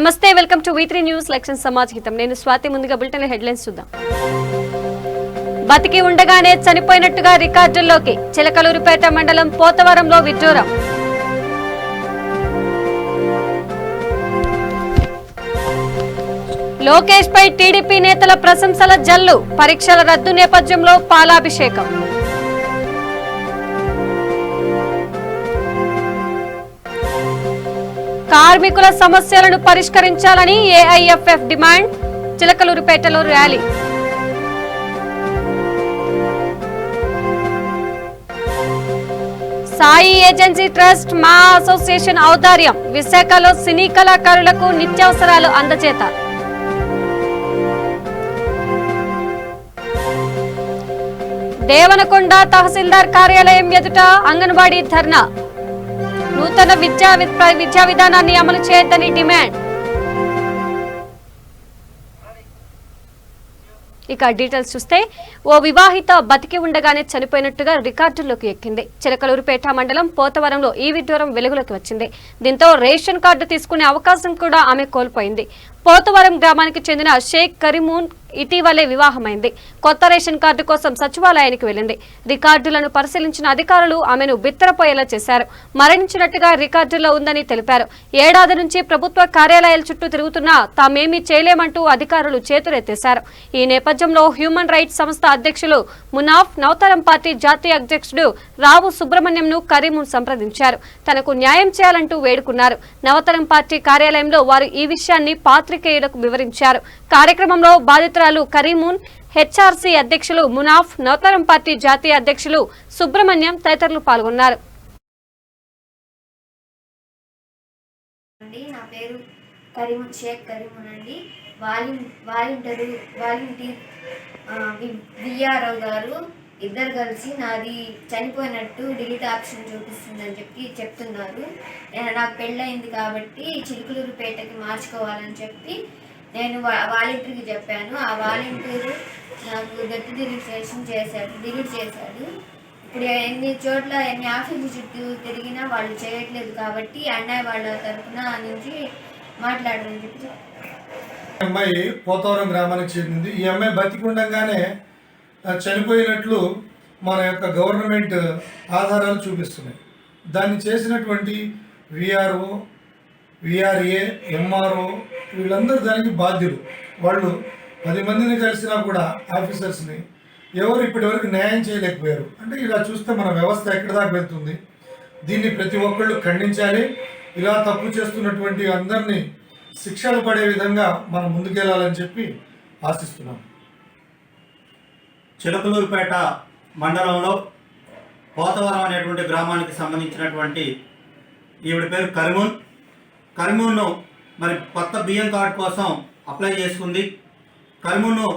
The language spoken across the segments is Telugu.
నమస్తే, వెల్కమ్ టు V3 న్యూస్ లక్ష్యం సమాజ్ హితం. నేను స్వాతి. ముందుగా బులెటిన్ హెడ్లైన్స్ చూద్దాం. బతికి ఉండగానే చనిపోయినట్టుగా రికార్డుల్లోకి. చిలకలూరుపేట మండలం పోతవరంలో విడ్డూరం. లోకేష్ పై టీడీపీ నేతల ప్రశంసల జల్లు. పరీక్షల రద్దు నేపథ్యంలో పాలాభిషేకం. కార్మికుల సమస్యలను పరిష్కరించాలని ఏఐఎఫ్ఎఫ్ డిమాండ్. చిలకలూరుపేటలో ర్యాలీ. సాయి ఏజెన్సీ ట్రస్ట్ మా అసోసియేషన్ ఔదార్యం. విశాఖలో సినీ కళాకారులకు నిత్యావసరాలు అందజేత. దేవనకొండ తహసీల్దార్ కార్యాలయం ఎదుట అంగన్వాడీ ధర్నా. నూతన విద్యా విధానాన్ని అమలు చేయొద్దని డిమాండ్. ఇక డీటెయిల్స్ చూస్తే, ఓ వివాహిత బతికి ఉండగానే చనిపోయినట్టుగా రికార్డుల్లోకి ఎక్కింది. చిలకలూరుపేట మండలం పోతవరంలో ఈ విడ్డూరం వెలుగులోకి వచ్చింది. దీంతో రేషన్ కార్డు తీసుకునే అవకాశం కూడా ఆమె కోల్పోయింది. పోతవరం గ్రామానికి చెందిన షేక్ కరీమూన్ ఇటీవలే వివాహమైంది. కొత్త రేషన్ కార్డు కోసం సచివాలయానికి వెళ్లింది. రికార్డులను పరిశీలించిన అధికారులు ఆమెను బిత్తరపోయేలా చేశారు. మరణించినట్టుగా రికార్డుల్లో ఉందని తెలిపారు. ఏడాది నుంచి ప్రభుత్వ కార్యాలయాల చుట్టూ తిరుగుతున్నా తామేమీ చేయలేమంటూ అధికారులు చేతులెత్తేశారు. ఈ నేపథ్యంలో హ్యూమన్ రైట్స్ సంస్థ అధ్యక్షులు మునాఫ్, నవతరం పార్టీ జాతీయ అధ్యక్షుడు రావు సుబ్రహ్మణ్యంను కరీమూన్ సంప్రదించారు. తనకు న్యాయం చేయాలంటూ వేడుకున్నారు. నవతరం పార్టీ కార్యాలయంలో వారు ఈ విషయాన్ని పాత్రికేయులకు వివరించారు. కార్యక్రమంలో బాధితురాలు కరీమూన్, హెచ్ఆర్సీ అధ్యక్షులు మునాఫ్, నవతరం పార్టీ జాతీయ అధ్యక్షులు సుబ్రహ్మణ్యం తదితరులు పాల్గొన్నారు. నా పేరు కరీమూన్, షేక్ కరీమూన్ అండి. వాలంటీర్ విఆర్ఓ గారు ఇద్దరు కలిసి నాది చనిపోయినట్టు డిలీట్ ఆప్షన్ చూపిస్తుందని చెప్తున్నారు. నాకు పెళ్ళయింది కాబట్టి చిలుకలూరుపేటకి మార్చుకోవాలని చెప్పి నేను వాలంటీర్కి చెప్పాను. ఆ వాలంటీర్ నాకు గట్టి డిలీట్ చేశాడు. ఇప్పుడు ఎన్ని చోట్ల ఎన్ని ఆఫీసు చుట్టూ తిరిగినా వాళ్ళు చేయట్లేదు కాబట్టి అన్నయ్య వాళ్ళ తరఫున నుంచి మాట్లాడమని చెప్పి. అమ్మాయి పోతవరం గ్రామానికి చెందింది. ఈ అమ్మాయి బతికి ఉండగానే చనిపోయినట్లు మన యొక్క గవర్నమెంట్ ఆధారాలు చూపిస్తున్నాయి. దాన్ని చేసినటువంటి విఆర్ఓ, విఆర్ఏ, ఎంఆర్ఓ వీళ్ళందరూ దానికి బాధ్యులు. వాళ్ళు 10 మందిని కలిసినా కూడా ఆఫీసర్స్ని ఎవరు ఇప్పటివరకు న్యాయం చేయలేకపోయారు. అంటే ఇలా చూస్తే మన వ్యవస్థ ఎక్కడి దాకా వెళ్తుంది. దీన్ని ప్రతి ఒక్కళ్ళు ఖండించాలి. ఇలా తప్పు చేస్తున్నటువంటి అందరినీ శిక్షలు పడే విధంగా మనం ముందుకెళ్ళాలని చెప్పి ఆశిస్తున్నాం. చిలకలూరుపేట మండలంలో పోతవరం అనేటువంటి గ్రామానికి సంబంధించినటువంటి ఈవిడ పేరు కరీమూన్ను మరి కొత్త బియ్యం కార్డు కోసం అప్లై చేసుకుంది. కరీమూన్ను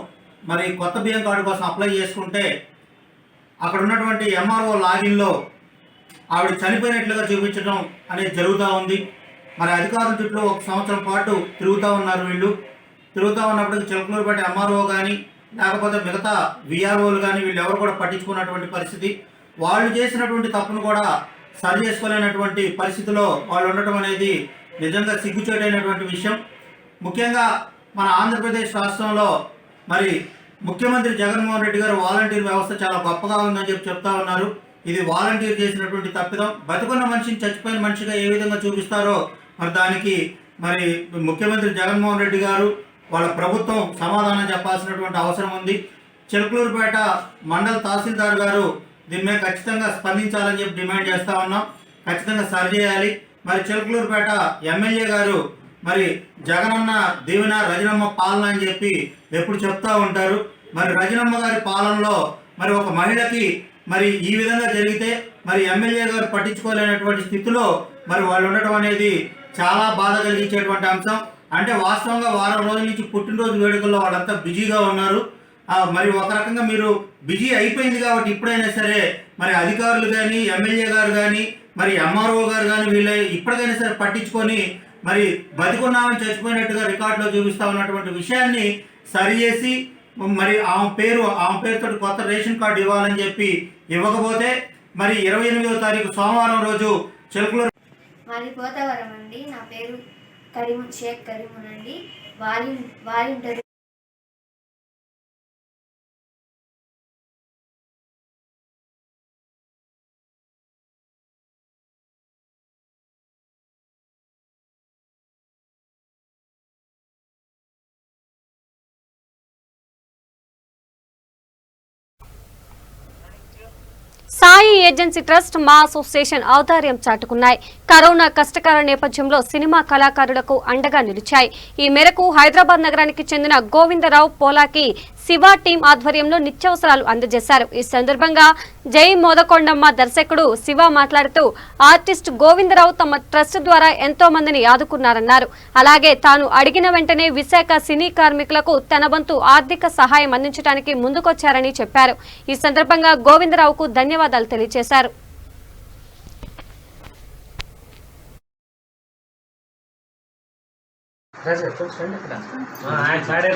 మరి కొత్త బియ్యం కార్డు కోసం అప్లై చేసుకుంటే అక్కడ ఉన్నటువంటి ఎంఆర్ఓ లాగిన్లో ఆవిడ చనిపోయినట్లుగా చూపించడం అనేది జరుగుతూ ఉంది. మరి అధికారుల చుట్టూ 1 సంవత్సరం పాటు తిరుగుతూ ఉన్నారు. వీళ్ళు తిరుగుతూ ఉన్నప్పటికీ చిలకలూరుపేట ఎంఆర్ఓ కానీ లేకపోతే మిగతా విఆర్ఓలు కానీ వీళ్ళు ఎవరు కూడా పట్టించుకున్నటువంటి పరిస్థితి. వాళ్ళు చేసినటువంటి తప్పును కూడా సరి చేసుకోలేనటువంటి పరిస్థితిలో వాళ్ళు ఉండటం అనేది నిజంగా సిగ్గుచేటైనటువంటి విషయం. ముఖ్యంగా మన ఆంధ్రప్రదేశ్ రాష్ట్రంలో మరి ముఖ్యమంత్రి జగన్మోహన్ రెడ్డి గారు వాలంటీర్ వ్యవస్థ చాలా గొప్పగా ఉందని చెప్తా ఉన్నారు. ఇది వాలంటీర్ చేసినటువంటి తప్పిదం. బతుకున్న మనిషిని చచ్చిపోయిన మనిషిగా ఏ విధంగా చూపిస్తారో మరి దానికి మరి ముఖ్యమంత్రి జగన్మోహన్ రెడ్డి గారు వాళ్ళ ప్రభుత్వం సమాధానం చెప్పాల్సినటువంటి అవసరం ఉంది. చిలకలూరుపేట మండల తహసీల్దార్ గారు దీని మీద ఖచ్చితంగా స్పందించాలని చెప్పి డిమాండ్ చేస్తూ ఉన్నాం. ఖచ్చితంగా సరి చేయాలి. మరి చిలకలూరుపేట ఎమ్మెల్యే గారు మరి జగనన్న దీవెన రజనమ్మ పాలన అని చెప్పి ఎప్పుడు చెప్తూ ఉంటారు. మరి రజనమ్మ గారి పాలనలో మరి ఒక మహిళకి మరి ఈ విధంగా జరిగితే మరి ఎమ్మెల్యే గారు పట్టించుకోలేనటువంటి స్థితిలో మరి వాళ్ళు ఉండటం అనేది చాలా బాధ కలిగించేటువంటి అంశం. అంటే వాస్తవంగా వారం రోజుల నుంచి పుట్టినరోజు వేడుకల్లో వాళ్ళంతా బిజీగా ఉన్నారు. మరి ఒక రకంగా మీరు బిజీ అయిపోయింది కాబట్టి ఇప్పుడైనా సరే మరి అధికారులు కానీ, ఎమ్మెల్యే గారు కానీ, మరి ఎంఆర్ఓ గారు కానీ వీళ్ళు ఇప్పటికైనా సరే పట్టించుకొని మరి బతికున్నామని చచ్చిపోయినట్టుగా రికార్డులో చూపిస్తా ఉన్నటువంటి విషయాన్ని సరిచేసి మరి ఆమె పేరుతో కొత్త రేషన్ కార్డు ఇవ్వాలని చెప్పి ఇవ్వకపోతే మరి 28వ తారీఖు సోమవారం రోజు చిలకలూరు మాది పోతవరం అండి. నా పేరు షేక్ కరీమున్ అండి. వాలంటీర్ సాయి ఏజెన్సీ ట్రస్ట్ మా అసోసియేషన్ ఔదార్యం చాటుకున్నాయి. కరోనా కష్టకాల నేపథ్యంలో సినిమా కళాకారులకు అండగా నిలిచాయి. ఈ మేరకు హైదరాబాద్ నగరానికి చెందిన గోవిందరావు పోలాకి శివ టీం ఆధ్వర్యంలో నిత్యావసరాలు అందజేశారు. ఈ సందర్భంగా జై మోదకొండమ్మ దర్శకుడు శివ మాట్లాడుతూ ఆర్టిస్ట్ గోవిందరావు తమ ట్రస్ట్ ద్వారా ఎంతో మందిని ఆదుకున్నారన్నారు. అలాగే తాను అడిగిన వెంటనే విశాఖ సినీ కార్మికులకు తన వంతు ఆర్థిక సహాయం అందించడానికి ముందుకొచ్చారని చెప్పారు. ఈ సందర్భంగా గోవిందరావుకు ధన్యవాదాలు తెలియజేశారు.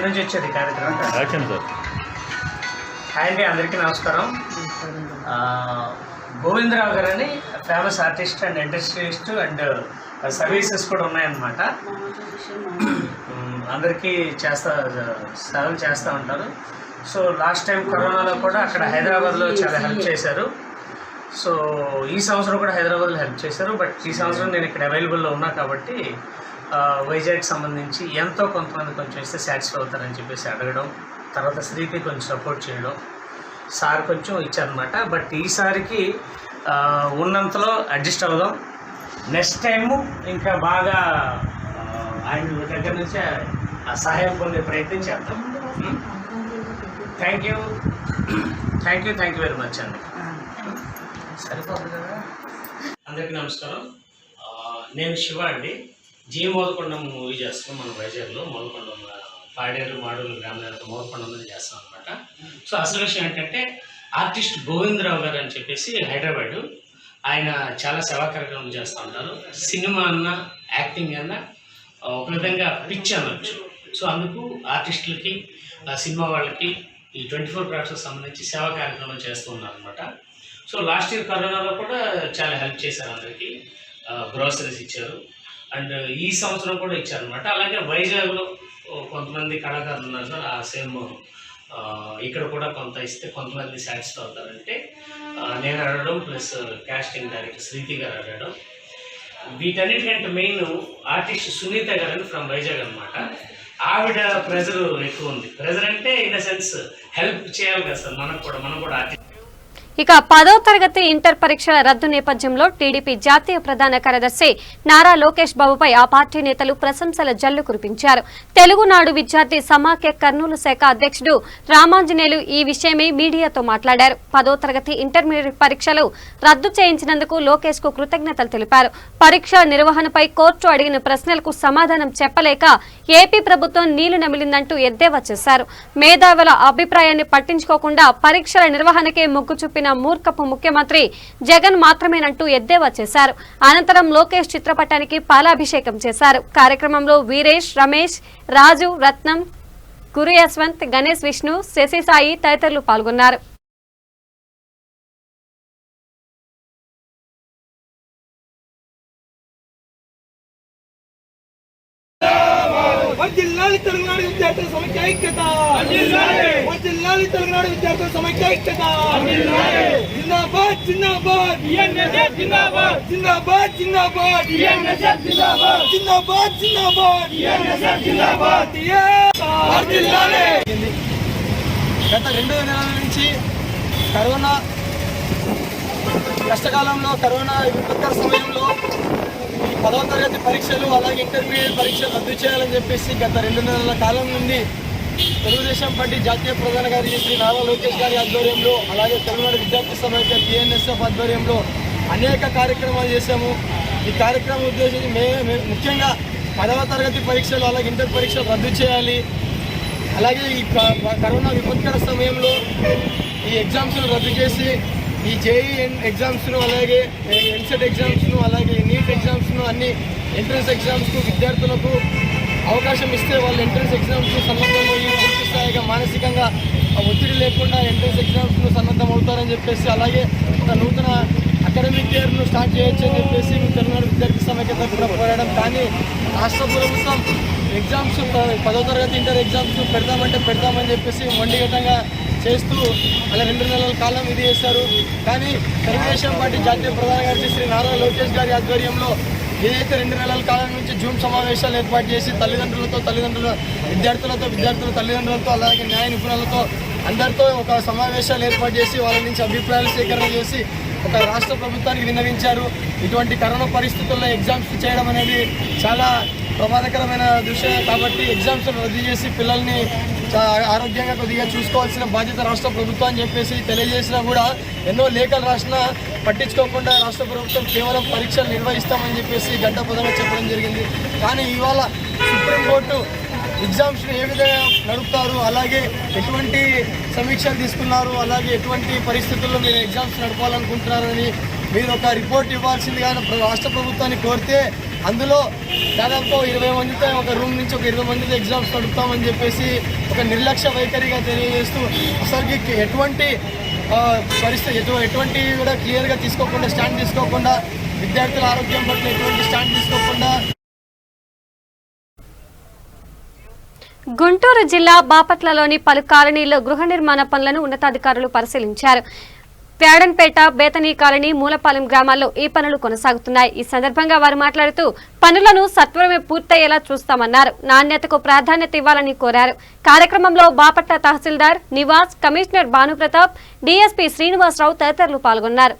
నుంచి వచ్చేది కార్యక్రమం. హాయ్ అండి, అందరికీ నమస్కారం. గోవిందరావు గారు అని famous artist and industrialist and services కూడా ఉన్నాయన్నమాట. అందరికీ సేవలు చేస్తూ ఉంటారు. సో లాస్ట్ టైం కరోనాలో కూడా అక్కడ హైదరాబాద్లో చాలా హెల్ప్ చేశారు. సో ఈ సంవత్సరం కూడా హైదరాబాద్లో హెల్ప్ చేశారు. బట్ ఈ సంవత్సరం నేను ఇక్కడ అవైలబుల్లో ఉన్నా కాబట్టి వైజాగ్కి సంబంధించి ఎంతో కొంతమంది కొంచెం ఇస్తే సాటిస్ఫై అవుతారని చెప్పేసి అడగడం, తర్వాత శ్రీకి కొంచెం సపోర్ట్ చేయడం, సార్ కొంచెం ఇచ్చారనమాట. బట్ ఈసారికి ఉన్నంతలో అడ్జస్ట్ అవుదాం. నెక్స్ట్ టైము ఇంకా బాగా ఆయన దగ్గర నుంచి ఆ సహాయం పొందే ప్రయత్నం చేద్దాం. థ్యాంక్ యూ వెరీ మచ్ అండి. సరిపోతుంది కదా. అందరికీ నమస్కారం. నేను శివ అండి. జీ మోదకొండం మూవీ చేస్తున్నాం మన వైజాగ్లో. మోదకొండం పాడేరు మాడూరు గ్రామాల మోదకొండంలో చేస్తాం అనమాట. సో అసలు విషయం ఏంటంటే ఆర్టిస్ట్ గోవిందరావు గారు అని చెప్పేసి హైదరాబాదు, ఆయన చాలా సేవా కార్యక్రమాలు చేస్తూ ఉంటారు. సినిమా అన్నా యాక్టింగ్ అన్నా ఒక విధంగా పిచ్ అనొచ్చు. సో అందుకు ఆర్టిస్టులకి సినిమా వాళ్ళకి ఈ 24 క్రాఫ్ట్స్కి సంబంధించి సేవా కార్యక్రమాలు చేస్తూ ఉన్నారు అనమాట. సో లాస్ట్ ఇయర్ కరోనాలో కూడా చాలా హెల్ప్ చేశారు. అందరికీ గ్రోసరీస్ ఇచ్చారు. అండ్ ఈ సంవత్సరం కూడా ఇచ్చారనమాట. అలాగే వైజాగ్లో కొంతమంది కళాకారులు ఉన్నారు సార్. ఆ సేమ్ ఇక్కడ కూడా కొంత ఇస్తే కొంతమంది సాటిస్ఫై అవుతారంటే నేను అడగడం ప్లస్ కాస్టింగ్ డైరెక్టర్ శ్రీతి గారు అడగడం. వీటన్నిటికంటే మెయిన్ ఆర్టిస్ట్ సునీత గారు ఫ్రమ్ వైజాగ్ అనమాట. ఆవిడ ప్రెజర్ ఎక్కువ ఉంది. ప్రెజర్ అంటే ఇన్ ద సెన్స్ హెల్ప్ చేయాలి కదా సార్. మనం కూడా ఆర్టిస్ట్. ఇక 10వ తరగతి ఇంటర్ పరీక్షల రద్దు నేపథ్యంలో టీడీపీ జాతీయ ప్రధాన కార్యదర్శి నారా లోకేష్ బాబుపై ఆ పార్టీ నేతలు ప్రశంసల జల్లు కురిపించారు. తెలుగునాడు విద్యార్థి సమాఖ్య కర్నూలు శాఖ అధ్యక్షుడు రామాంజనేయులు ఈ విషయమై మీడియాతో మాట్లాడారు. 10వ తరగతి ఇంటర్మీడియట్ పరీక్షలు రద్దు చేయించినందుకు లోకేష్ కు కృతజ్ఞతలు తెలిపారు. పరీక్షల నిర్వహణపై కోర్టు అడిగిన ప్రశ్నలకు సమాధానం చెప్పలేక ఏపీ ప్రభుత్వం నీళ్లు నమిలిందంటూ ఎద్దేవా చేశారు. మేధావుల అభిప్రాయాన్ని పట్టించుకోకుండా పరీక్షల నిర్వహణకే మొగ్గు చూపిన మూర్ఖపు ముఖ్యమంత్రి జగన్ మాత్రమేనంటూ ఎద్దేవా చేశారు. అనంతరం లోకేష్ చిత్రపటానికి పాలాభిషేకం చేశారు. కార్యక్రమంలో వీరేష్, రమేష్, రాజు, రత్నం, గురు యశ్వంత్, గణేష్, విష్ణు, శశిసాయి తదితరులు పాల్గొన్నారు. జిల్లాలి తెలంగాణ విద్యార్థుల సమైక్య ఐక్యత, జిల్లాలి తెలంగాణ విద్యార్థుల సమైక్య ఐక్యత, జిందాబాద్ జిందాబాద్ జిందాబాద్ జిందాబాద్ జిందాబాద్ జిందాబాద్ జిందాబాద్ జిందాబాద్. గత 2 నెలల నుంచి కరోనా కష్టకాలంలో, కరోనా విపత్కర సమయంలో 10వ తరగతి పరీక్షలు అలాగే ఇంటర్మీడియట్ పరీక్షలు రద్దు చేయాలని చెప్పేసి గత 2 నెలల కాలం నుండి తెలుగుదేశం పార్టీ జాతీయ ప్రధాన కార్యదర్శి శ్రీ నారా లోకేష్ గారి ఆధ్వర్యంలో అలాగే తెలుగునాడు విద్యార్థి సమైక్య టీఎన్ఎస్ఎఫ్ ఆధ్వర్యంలో అనేక కార్యక్రమాలు చేశాము. ఈ కార్యక్రమం ఉద్దేశించి ముఖ్యంగా 10వ తరగతి పరీక్షలు అలాగే ఇంటర్ పరీక్షలు రద్దు చేయాలి, అలాగే ఈ కరోనా విపత్కర సమయంలో ఈ ఎగ్జామ్స్ను రద్దు చేసి ఈ జేఈ ఎగ్జామ్స్ను అలాగే ఎన్సెట్ ఎగ్జామ్స్ను అలాగే నీట్ ఎగ్జామ్స్ను అన్ని ఎంట్రన్స్ ఎగ్జామ్స్కు విద్యార్థులకు అవకాశం ఇస్తే వాళ్ళు ఎంట్రన్స్ ఎగ్జామ్స్ను సన్నద్ధమయ్యి పూర్తి స్థాయిగా మానసికంగా ఒత్తిడి లేకుండా ఎంట్రన్స్ ఎగ్జామ్స్ను సన్నద్ధం అవుతారని చెప్పేసి, అలాగే నూతన అకాడమిక్ ఇయర్ను స్టార్ట్ చేయొచ్చు అని చెప్పేసి తెలంగాణ విద్యార్థి సమైక్య తరఫున పోరాడడం. కానీ రాష్ట్ర ప్రభుత్వం ఎగ్జామ్స్ 10వ తరగతి ఇంటర్ ఎగ్జామ్స్ పెడతామని చెప్పేసి మొండిఘటంగా చేస్తూ అలా 2 నెలల కాలం ఇది చేశారు. కానీ తెలుగుదేశం పార్టీ జాతీయ ప్రధాన కార్యదర్శి శ్రీ నారా లోకేష్ గారి ఆధ్వర్యంలో ఏదైతే 2 నెలల కాలం నుంచి జూమ్ సమావేశాలు ఏర్పాటు చేసి విద్యార్థుల తల్లిదండ్రులతో అలాగే న్యాయ నిపుణులతో అందరితో ఒక సమావేశాలు ఏర్పాటు చేసి వాళ్ళ నుంచి అభిప్రాయాలు సేకరణ చేసి ఒక రాష్ట్ర ప్రభుత్వానికి విన్నవించారు. ఇటువంటి కరోనా పరిస్థితుల్లో ఎగ్జామ్స్ చేయడం అనేది చాలా ప్రమాదకరమైన విషయం కాబట్టి ఎగ్జామ్స్ రద్దు చేసి పిల్లల్ని ఆరోగ్యంగా కొద్దిగా చూసుకోవాల్సిన బాధ్యత రాష్ట్ర ప్రభుత్వం అని చెప్పేసి తెలియజేసినా కూడా ఎన్నో లేఖలు రాసినా పట్టించుకోకుండా రాష్ట్ర ప్రభుత్వం కేవలం పరీక్షలు నిర్వహిస్తామని చెప్పేసి గంటపదంగా చెప్పడం జరిగింది. కానీ ఇవాళ సుప్రీంకోర్టు ఎగ్జామ్స్ని ఏ విధంగా నడుపుతారు, అలాగే ఎటువంటి సమీక్షలు తీసుకున్నారు, అలాగే ఎటువంటి పరిస్థితుల్లో మీరు ఎగ్జామ్స్ నడపాలనుకుంటున్నారని మీరు ఒక రిపోర్ట్ ఇవ్వాల్సిందిగా రాష్ట్ర ప్రభుత్వాన్ని కోరితే అందులో దాదాపు 20 మందితో ఒక రూమ్ నుంచి ఒక 20 మందితో ఎగ్జామ్స్ నడుపుతామని చెప్పేసి ఒక నిర్లక్ష్య వైఖరిగా తెలియజేస్తూ అసలుకి ఎటువంటి పరిస్థితి ఎటువంటి కూడా క్లియర్గా తీసుకోకుండా స్టాండ్ తీసుకోకుండా విద్యార్థుల ఆరోగ్యం పట్ల ఎటువంటి స్టాండ్ తీసుకోకుండా. గుంటూరు జిల్లా బాపట్లలోని పలు కాలనీల్లో గృహ నిర్మాణ పనులను ఉన్నతాధికారులు పరిశీలించారు. ప్యాడన్పేట, బేతనీ కాలనీ, మూలపాలెం గ్రామాల్లో ఈ పనులు కొనసాగుతున్నాయి. ఈ సందర్భంగా వారు మాట్లాడుతూ పనులను సత్వరమే పూర్తయ్యేలా చూస్తామన్నారు. నాణ్యతకు ప్రాధాన్యత ఇవ్వాలని కోరారు. కార్యక్రమంలో బాపట్ల తహసీల్దార్ నివాస్, కమిషనర్ భానుప్రతాప్, డీఎస్పీ శ్రీనివాసరావు తదితరులు పాల్గొన్నారు.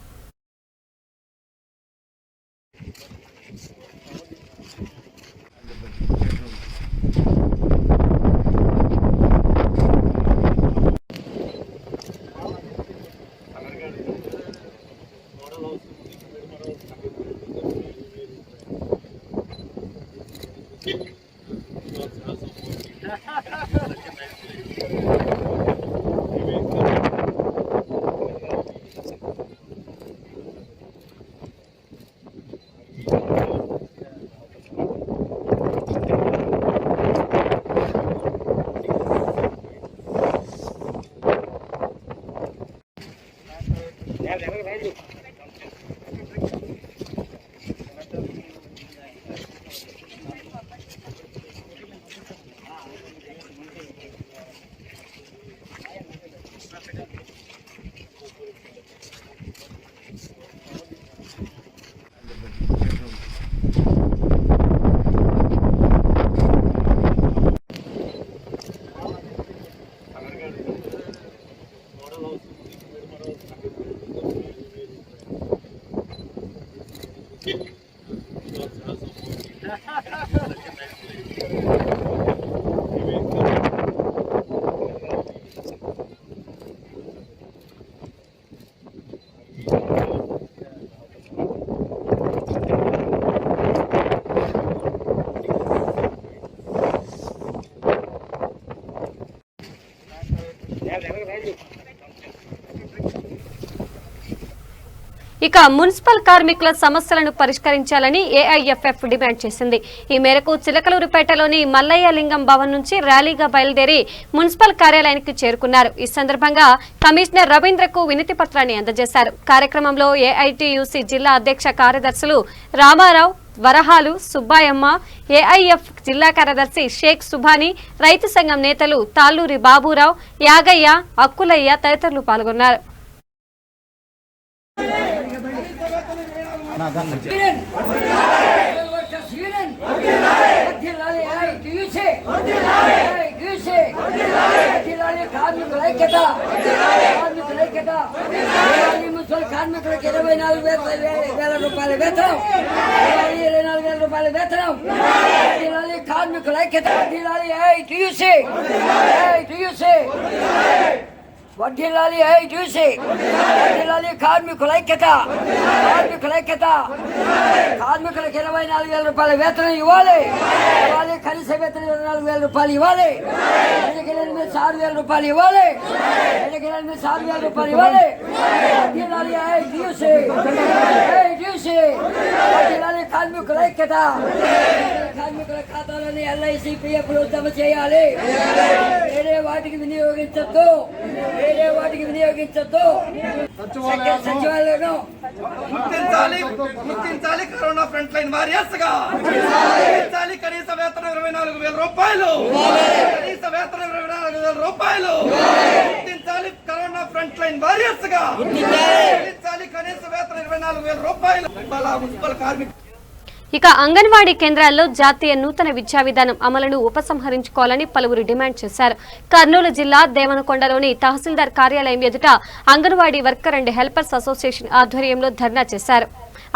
ఇక మున్సిపల్ కార్మికుల సమస్యలను పరిష్కరించాలని ఏఐఎఫ్ఎఫ్ డిమాండ్ చేసింది. ఈ మేరకు చిలకలూరుపేటలోని మల్లయ్య లింగం భవన్ నుంచి ర్యాలీగా బయలుదేరి మున్సిపల్ కార్యాలయానికి చేరుకున్నారు. ఈ సందర్భంగా కమిషనర్ రవీంద్రకు వినతి పత్రాన్ని అందజేశారు. కార్యక్రమంలో ఏఐటియుసి జిల్లా అధ్యక్ష కార్యదర్శులు రామారావు, వరహాలు, సుబ్బాయమ్మ, ఏఐఎఫ్ జిల్లా కార్యదర్శి షేక్ సుభాని, రైతు సంఘం నేతలు తాళ్ళూరి బాబురావు, యాగయ్య, అక్కులయ్య తదితరులు పాల్గొన్నారు. కార్మికులకు 24,000 రూపాయల వేతనం, 24,000 రూపాయల వేతనం, కార్మికుల ఐక్యత, వర్ధిల్లాలి వర్ధిల్లాలి కార్మికుల ఐక్యత, కార్మికులకు 24,000 రూపాయల వేతనం ఇవ్వాలి, కనీస వేతనం 24,000 రూపాయలు ఇవ్వాలి, ఎన్నికల మీద 6,000 రూపాయలు ఇవ్వాలి, ఎన్నికల మీద 6,000 రూపాయలు ఇవ్వాలి. వర్ధిల్లాలి వర్ధిల్లాలి కార్మికుల ఐక్యత, కార్మికుల ఖాతాలోని LIC PF జమ చేయాలి. వేరే వాటికి వినియోగించద్దు, వేరే వాటికి వినియోగించద్దు. సచివాలయం గుర్తించాలి కరోనా ఫ్రంట్ లైన్ వారియర్స్ గా. గుర్తించాలి కనీస వేతనం 24,000 రూపాయలు. కనీస వేతనం 24,000 రూపాయలు. గుర్తించాలి కరోనా ఫ్రంట్ లైన్ వారియర్స్ గా. గుర్తించాలి కనీస వేతనం 24,000 రూపాయలు. మున్సిపల్ కార్మికులు. ఇక అంగన్వాడీ కేంద్రాల్లో జాతీయ నూతన విద్యా విధానం అమలును ఉపసంహరించుకోవాలని పలువురు డిమాండ్ చేశారు. కర్నూలు జిల్లా దేవనకొండలోని తహసీల్దార్ కార్యాలయం ఎదుట anganwadi worker and helpers association ఆధ్వర్యంలో ధర్నా చేశారు.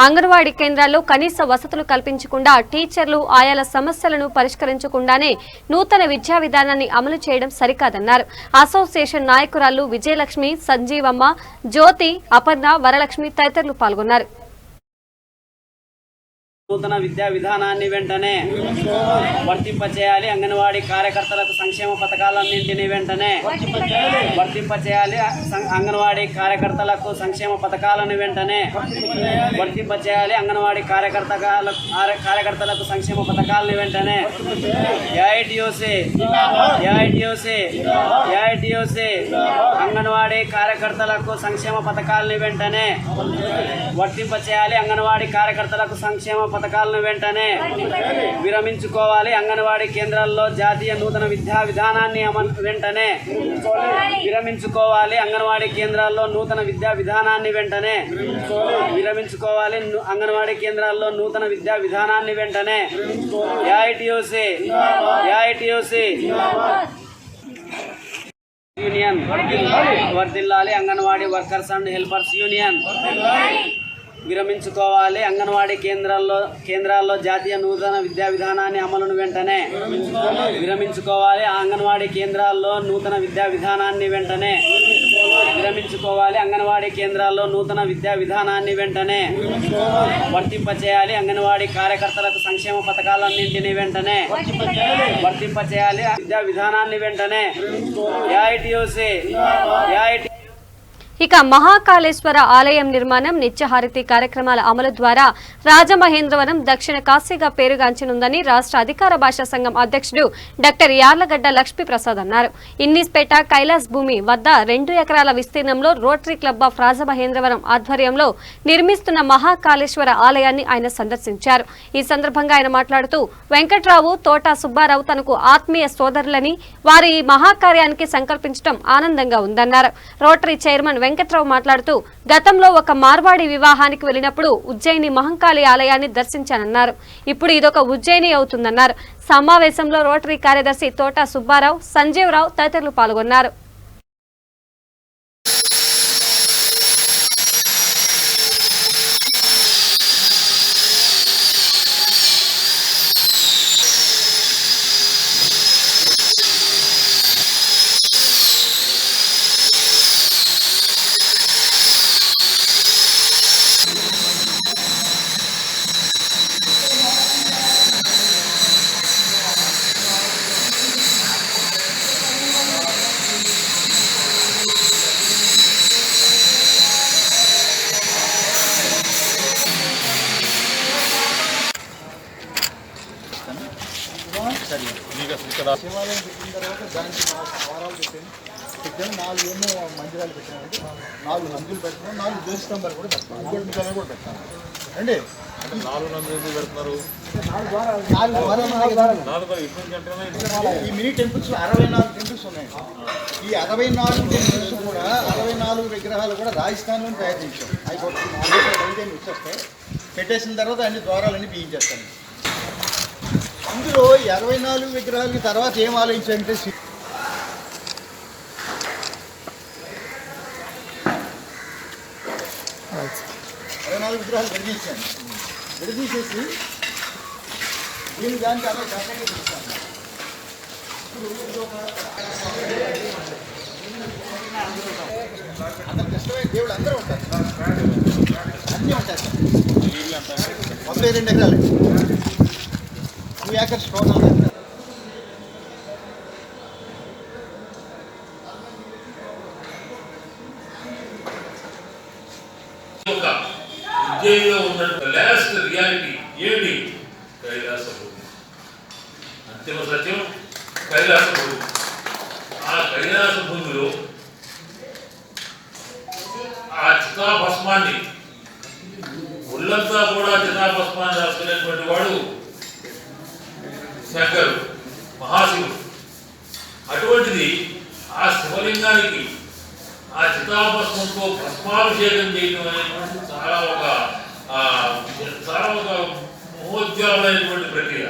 అంగన్వాడీ కేంద్రాల్లో కనీస వసతులు కల్పించకుండా, టీచర్లు ఆయాల సమస్యలను పరిష్కరించకుండానే నూతన విద్యా విధానాన్ని అమలు చేయడం సరికాదన్నారు. అసోసియేషన్ నాయకురాలు విజయలక్ష్మి, సంజీవమ్మ, జ్యోతి, అపర్ణ, వరలక్ష్మి తదితరులు పాల్గొన్నారు. నూతన విద్యా విధానాన్ని వెంటనే వర్తింపచేయాలి. అంగన్వాడీ కార్యకర్తలకు సంక్షేమ పథకాలన్నింటినీ వెంటనే వర్తింపచేయాలి. అంగన్వాడీ కార్యకర్తలకు సంక్షేమ పథకాలను వెంటనే వర్తింపచేయాలి. అంగన్వాడీ కార్యకర్తలకు సంక్షేమ పథకాలను వెంటనే ఏఐటియుసి అంగన్వాడీ కార్యకర్తలకు సంక్షేమ పథకాలను వెంటనే వర్తింపచేయాలి. అంగన్వాడీ కార్యకర్తలకు సంక్షేమ పథకాలను వెంటనే విరమించుకోవాలి. అంగన్వాడీ కేంద్రాల్లో జాతీయ నూతన విద్యా విధానాన్ని వెంటనే విరమించుకోవాలి. అంగన్వాడీ కేంద్రాల్లో నూతన విద్యా విధానాన్ని వెంటనే విరమించుకోవాలి. అంగన్వాడీ కేంద్రాల్లో నూతన విద్యా విధానాన్ని వెంటనే ఏఐటియుసి యూనియన్ వర్ధిల్లాలి. Anganwadi workers and helpers union విరమించుకోవాలి. అంగన్వాడీ కేంద్రాల్లో జాతీయ నూతన విద్యా విధానాన్ని అమలును వెంటనే విరమించుకోవాలి. అంగన్వాడీ కేంద్రాల్లో నూతన విద్యా విధానాన్ని వెంటనే విరమించుకోవాలి. అంగన్వాడీ కేంద్రాల్లో నూతన విద్యా విధానాన్ని వెంటనే వర్తింపచేయాలి. అంగన్వాడీ కార్యకర్తలకు సంక్షేమ పథకాలన్నింటినీ వెంటనే వర్తింపచేయాలి. విద్యా విధానాన్ని వెంటనే ఏఐటియుసి ఇక మహాకాళేశ్వర ఆలయం నిర్మాణం, నిత్యహారతి కార్యక్రమాల అమలు ద్వారా రాజమహేంద్రవరం దక్షిణ కాశీగా పేరుగాంచనుందని రాష్ట్ర అధికార భాషా సంఘం అధ్యక్షుడు డాక్టర్ యార్లగడ్డ లక్ష్మీప్రసాద్ అన్నారు. ఇన్నిస్పేట కైలాస్ భూమి వద్ద 2 ఎకరాల విస్తీర్ణంలో రోటరీ క్లబ్ ఆఫ్ రాజమహేంద్రవరం ఆధ్వర్యంలో నిర్మిస్తున్న మహాకాళేశ్వర ఆలయాన్ని ఆయన సందర్శించారు. ఈ సందర్భంగా ఆయన మాట్లాడుతూ వెంకట్రావు, తోట సుబ్బారావు తనకు ఆత్మీయ సోదరులని, వారి ఈ మహాకార్యానికి సంకల్పించడం ఆనందంగా ఉందన్నారు. రోటరీ చైర్మన్ వెంకట్రావు మాట్లాడుతూ గతంలో ఒక మార్వాడి వివాహానికి వెళ్లినప్పుడు ఉజ్జయిని మహంకాళి ఆలయాన్ని దర్శించానన్నారు. ఇప్పుడు ఇదొక ఉజ్జయిని అవుతుందన్నారు. సమావేశంలో రోటరీ కార్యదర్శి తోట సుబ్బారావు, సంజీవరావు తదితరులు పాల్గొన్నారు. శివాలయం పెట్టిన తర్వాత దానికి 4 వారాలు పెట్టాను. 4 ఏమో మందిరాలు పెట్టానంటే 4 నందులు పెడుతున్నాను, 4 జ్యోతిస్తంభాలు కూడా పెడతాను. కూడా పెడతాను అండి. 4 నందులు ఎందుకు పెడుతున్నారు? 4 వారాలు. ఈ మినీ టెంపుల్స్ 64 టెంపుల్స్ ఉన్నాయి. ఈ 64 టెంపుల్స్ కూడా 64 విగ్రహాలు కూడా రాజస్థాన్లో తయారు చేశాం. అవి వచ్చేస్తాయి. పెట్టేసిన తర్వాత అన్ని ద్వారాలన్నీ బిగించేస్తాను. ఇందులో 64 విగ్రహాలకి తర్వాత ఏం ఆలోచించాలంటే 64 విగ్రహాలు విడదీశాను. విడదీసేసి దీని దానికి అలా జాగ్రత్తగా తీస్తాను. అందరికి ఇష్టమైన దేవుడు అందరూ ఉంటారు, అన్నీ ఉంటారు. 32 ఎకరాలు 2 acres total. ఉజ్జయినిలో ఉన్న లాస్ట్ రియాలిటీ ఏంటి? కైలాస భూమి, అంతిమ సత్యం కైలాస భూమి. ఆ భస్మాన్ని ఒళ్ళంతా కూడా చితాభస్మాన్ని రాసుకునేటువంటి వాడు శంకరు మహాశివుడు. అటువంటిది ఆ శివలింగానికి ఆ చితాభస్మంతో భస్మాభిషేకం చేయడం అనేటువంటి చాలా ఒక మహోద్యోగమైనటువంటి ప్రక్రియ.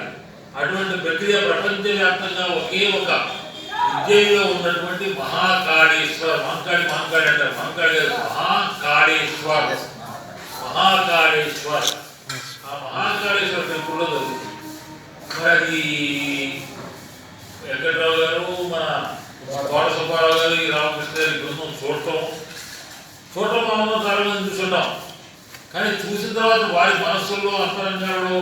అటువంటి ప్రక్రియ ప్రపంచవ్యాప్తంగా ఒకే ఒక ఉజ్జయినిలో ఉన్నటువంటి మహాకాళేశ్వర్, మహంకాళి అంటారు, మహంకాళి గారు మహాకాళేశ్వర్, ఆ మహాకాళేశ్వర టెంపుల్లో జరుగుతుంది. మరి అది వెంకట్రావు గారు, మన కోట సుబ్బారావు గారు, ఈ రామకృష్ణ గారి బృందం చూడటం మనం చాలా మంది చూస్తున్నాం. కానీ చూసిన తర్వాత వారి మనస్సుల్లో అంతరంగాల్లో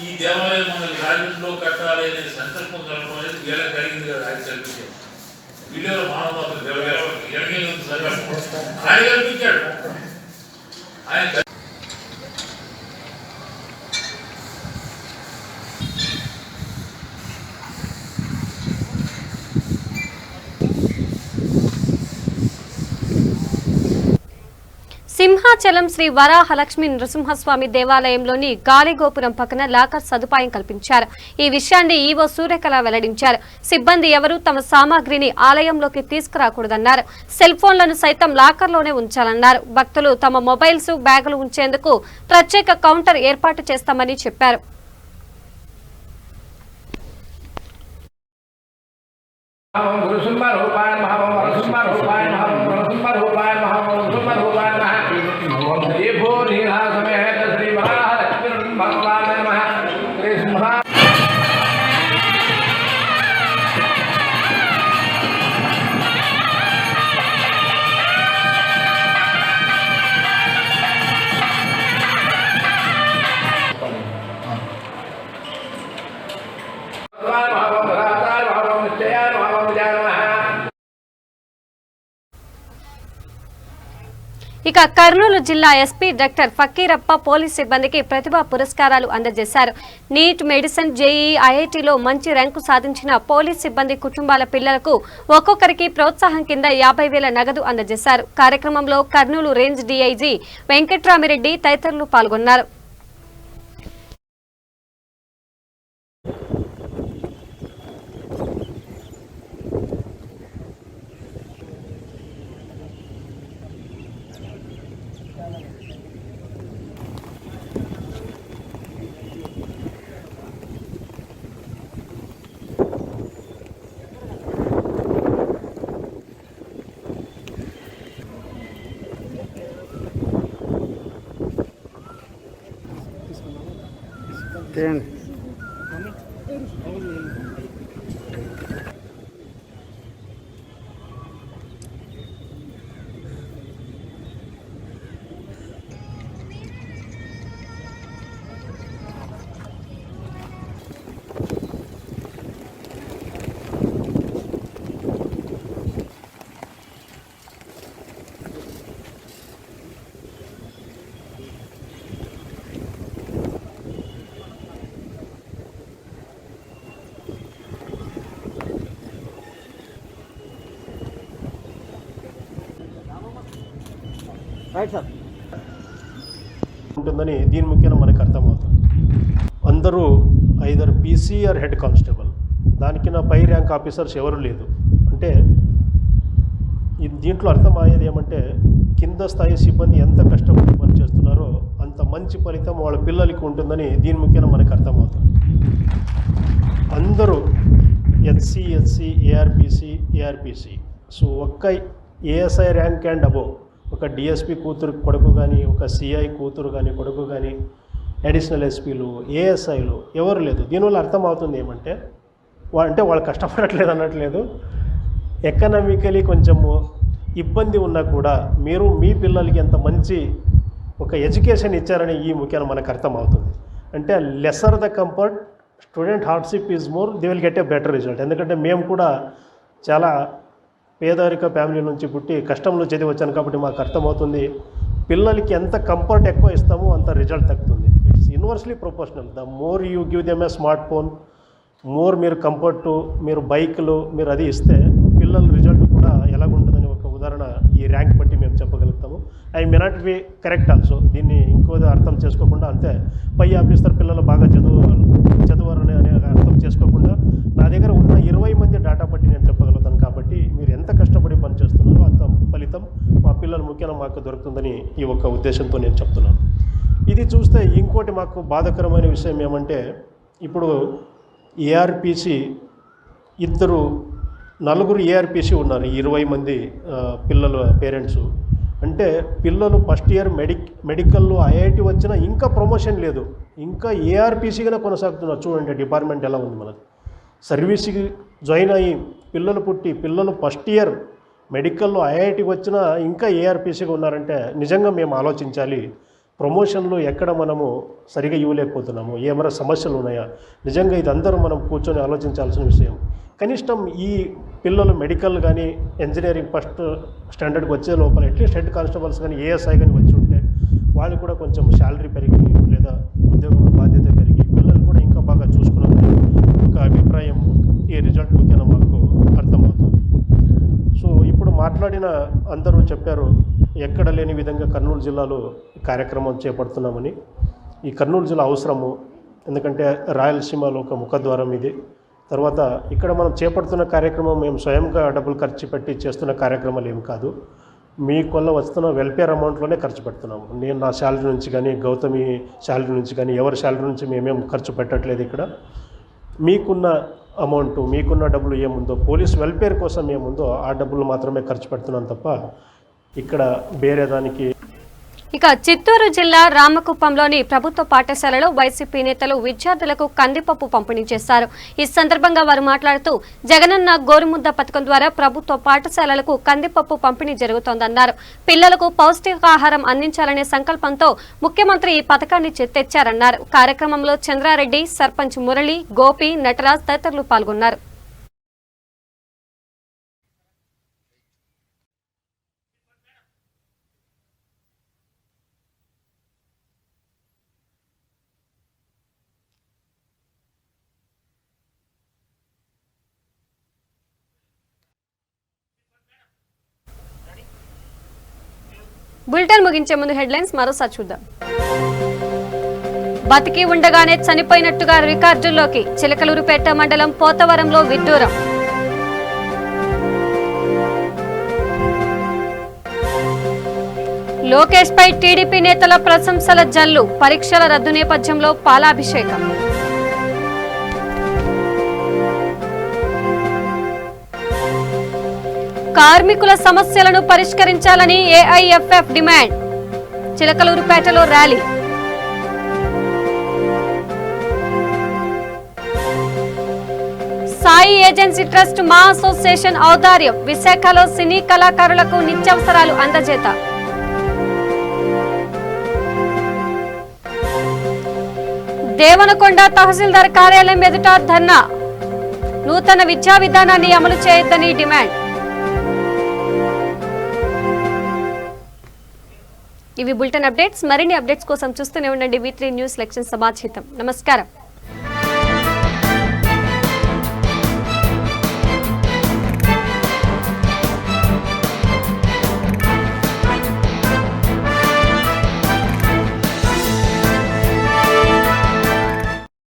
ఈ దేవాలయం మనకి రాజమండ్రిలో కట్టాలి అనే సంకల్పం కలగడం అనేది వీళ్ళకి కలిగింది కదా. ఆయన కల్పించాడు, వీళ్ళెవరు మానవ ఆయన కల్పించాడు. ఆయన సింహాచలం శ్రీ వరాహలక్ష్మి నృసింహస్వామి దేవాలయంలోని గాలిగోపురం పక్కన లాకర్ సదుపాయం కల్పించారు. ఈ విషయాన్ని ఈవో సూర్యకళ వెల్లడించారు. సిబ్బంది ఎవరూ తమ సామాగ్రిని ఆలయంలోకి తీసుకురాకూడదన్నారు. సెల్ ఫోన్లను సైతం లాకర్లోనే ఉంచాలన్నారు. భక్తులు తమ మొబైల్స్, బ్యాగులు ఉంచేందుకు ప్రత్యేక కౌంటర్ ఏర్పాటు చేస్తామని చెప్పారు. ఇక కర్నూలు జిల్లా ఎస్పీ డాక్టర్ ఫకీరప్ప పోలీస్ సిబ్బందికి ప్రతిభా పురస్కారాలు అందజేశారు. నీట్, మెడిసిన్, జేఈఈ, ఐఐటీలో మంచి ర్యాంకు సాధించిన పోలీస్ సిబ్బంది కుటుంబాల పిల్లలకు ఒక్కొక్కరికి ప్రోత్సాహం కింద 50,000 నగదు అందజేశారు. కార్యక్రమంలో కర్నూలు రేంజ్ డీఐజీ వెంకట్రామిరెడ్డి తదితరులు పాల్గొన్నారు. ఉంటుందని దీని ముఖ్యంగా మనకు అర్థమవుతుంది. అందరూ either PC are head constable, దానికి నా పై ర్యాంక్ ఆఫీసర్స్ ఎవరు లేదు. అంటే దీంట్లో అర్థమయ్యేది ఏమంటే కింద స్థాయి సిబ్బంది ఎంత కష్టపడి పనిచేస్తున్నారో అంత మంచి ఫలితం వాళ్ళ పిల్లలకి ఉంటుందని దీని ముఖ్యంగా మనకు అర్థమవుతుంది. అందరూ ఎస్సీ, ఏఆర్పిసి, ఏఆర్పిసి, సో ఒక్క ఏఎస్ఐ ర్యాంక్ అండ్ అబోవ్, ఒక డిఎస్పి కూతురు కొడుకు కానీ, ఒక సిఐ కూతురు కానీ కొడుకు కానీ, అడిషనల్ ఎస్పీలు, ఏఎస్ఐలు ఎవరు లేదు. దీనివల్ల అర్థమవుతుంది ఏమంటే వాళ్ళు కష్టపడట్లేదు అన్నట్లేదు, ఎకనామికలీ కొంచెము ఇబ్బంది ఉన్నా కూడా మీరు మీ పిల్లలకి ఎంత మంచి ఒక ఎడ్యుకేషన్ ఇచ్చారని ఈ ముఖ్యంగా మనకు అర్థమవుతుంది. అంటే lesser the comfort, student hardship is more, they will get a better result. ఎందుకంటే మేము కూడా చాలా పేదరిక ఫ్యామిలీ నుంచి పుట్టి కష్టంలో చదివి వచ్చాను కాబట్టి మాకు అర్థమవుతుంది పిల్లలకి ఎంత కంఫర్ట్ ఎక్కువ ఇస్తామో అంత రిజల్ట్ తగ్గుతుంది. It's inversely proportional. The more you give them A smart phone, more మీరు కంఫర్టు, మీరు బైక్లు మీరు అది ఇస్తే పిల్లల రిజల్ట్ కూడా ఎలాగుంటుందని ఒక ఉదాహరణ ఈ ర్యాంక్ బట్టి మేము చెప్పగలుగుతాము. I may not be correct also. దీన్ని ఇంకోది అర్థం చేసుకోకుండా అంతే పై ఆఫీసర్ పిల్లలు బాగా చదువురని అనే అర్థం చేసుకోకుండా నా దగ్గర ఉన్న 20 మంది డాటా బట్టి నేను చెప్పగలుగుతాను. కాబట్టి మీరు ఎంత కష్టపడి పనిచేస్తున్నారో అంత ఫలితం మా పిల్లలు ముఖ్యంగా మాకు దొరుకుతుందని ఈ ఒక్క ఉద్దేశంతో నేను చెప్తున్నాను. ఇది చూస్తే ఇంకోటి మాకు బాధాకరమైన విషయం ఏమంటే, ఇప్పుడు ఏఆర్పిసి నలుగురు ఏఆర్పిసి ఉన్నారు, 20 మంది పిల్లల పేరెంట్స్. అంటే పిల్లలు ఫస్ట్ ఇయర్ మెడికల్లో ఐఐటి వచ్చినా ఇంకా ప్రమోషన్ లేదు, ఇంకా ఏఆర్పిసిగానే కొనసాగుతున్నారు. చూడండి డిపార్ట్మెంట్ ఎలా ఉంది మనకు. సర్వీస్కి జాయిన్ అయ్యి పిల్లలు ఫస్ట్ ఇయర్ మెడికల్లో ఐఐటికి వచ్చినా ఇంకా ఏఆర్పిసిగా ఉన్నారంటే నిజంగా మేము ఆలోచించాలి. ప్రమోషన్లు ఎక్కడ మనము సరిగా ఇవ్వలేకపోతున్నాము, ఏమైనా సమస్యలు ఉన్నాయా? నిజంగా ఇది అందరూ మనం కూర్చొని ఆలోచించాల్సిన విషయం. కనిష్టం ఈ పిల్లలు మెడికల్ కానీ ఇంజనీరింగ్ ఫస్ట్ స్టాండర్డ్కి వచ్చే లోపల అట్లీస్ట్ హెడ్ కానిస్టేబుల్స్ కానీ ఏఎస్ఐ కానీ వచ్చి ఉంటే వాళ్ళు కూడా కొంచెం శాలరీ పెరిగి లేదా ఉద్యోగంలో బాధ్యత పెరిగి పిల్లలు కూడా ఇంకా బాగా చూసుకున్నారని ఒక అభిప్రాయం ఈ రిజల్ట్ ముఖ్యంగా మాకు అర్థమవుతుంది. సో ఇప్పుడు మాట్లాడిన అందరూ చెప్పారు ఎక్కడ లేని విధంగా కర్నూలు జిల్లాలో కార్యక్రమం చేపడుతున్నామని. ఈ కర్నూలు జిల్లా అవసరము, ఎందుకంటే రాయలసీమలో ఒక ముఖద్వారం ఇది. తర్వాత ఇక్కడ మనం చేపడుతున్న కార్యక్రమం మేము స్వయంగా డబ్బులు ఖర్చు పెట్టి చేస్తున్న కార్యక్రమాలు ఏమి కాదు, మీకొల్ల వస్తున్న వెల్ఫేర్ అమౌంట్లోనే ఖర్చు పెడుతున్నాము. నేను నా శాలరీ నుంచి కానీ గౌతమి శాలరీ నుంచి కానీ ఎవరి శాలరీ నుంచి మేమేం ఖర్చు పెట్టట్లేదు. ఇక్కడ మీకున్న అమౌంట్ మీకున్న డబ్బులు ఏముందో పోలీస్ వెల్ఫేర్ కోసం ఏముందో ఆ డబ్బులు మాత్రమే ఖర్చు పెడుతున్నాం తప్ప ఇక్కడ వేరే దానికి. ఇక చిత్తూరు జిల్లా రామకుప్పంలోని ప్రభుత్వ పాఠశాలలో వైసీపీ నేతలు విద్యార్థులకు కందిపప్పు పంపిణీ చేశారు. ఈ సందర్భంగా వారు మాట్లాడుతూ జగనన్న గోరుముద్ద పథకం ద్వారా ప్రభుత్వ పాఠశాలలకు కందిపప్పు పంపిణీ జరుగుతోందన్నారు. పిల్లలకు పౌష్టికాహారం అందించాలనే సంకల్పంతో ముఖ్యమంత్రి ఈ పథకాన్ని తెచ్చారన్నారు. కార్యక్రమంలో చంద్రారెడ్డి, సర్పంచ్ మురళి, గోపి, నటరాజ్ తదితరులు పాల్గొన్నారు. బులెటిన్ ముగించే ముందు హెడ్లైన్స్ మరోసారి చూద్దాం. బతికి ఉండగానే చనిపోయినట్టుగా రికార్డుల్లోకి చిలకలూరుపేట మండలం పోతవరంలో విడ్డూరం. లోకేష్ పై టీడీపీ నేతల ప్రశంసల జల్లు, పరీక్షల రద్దు నేపథ్యంలో పాలాభిషేకం. కార్మికుల సమస్యలను పరిష్కరించాలని ఏఐఎఫ్ఎఫ్ డిమాండ్, చిలకలూరుపేటలో ర్యాలీ. సాయి ఏజెన్సీ ట్రస్ట్ మా అసోసియేషన్ ఔదార్యం, విశాఖలో సినీ కళాకారులకు నిత్యావసరాలు అందజేత. దేవనకొండ తహసీల్దార్ కార్యాలయం ఎదుట ధర్నా, నూతన విద్యా విధానాన్ని అమలు చేయొద్దని డిమాండ్. ఇవి బులెటిన్ అప్డేట్స్. మరిన్ని అప్డేట్స్ కోసం చూస్తూనే ఉండండి V3 న్యూస్ లక్ష్యం సమాచారం. నమస్కారం.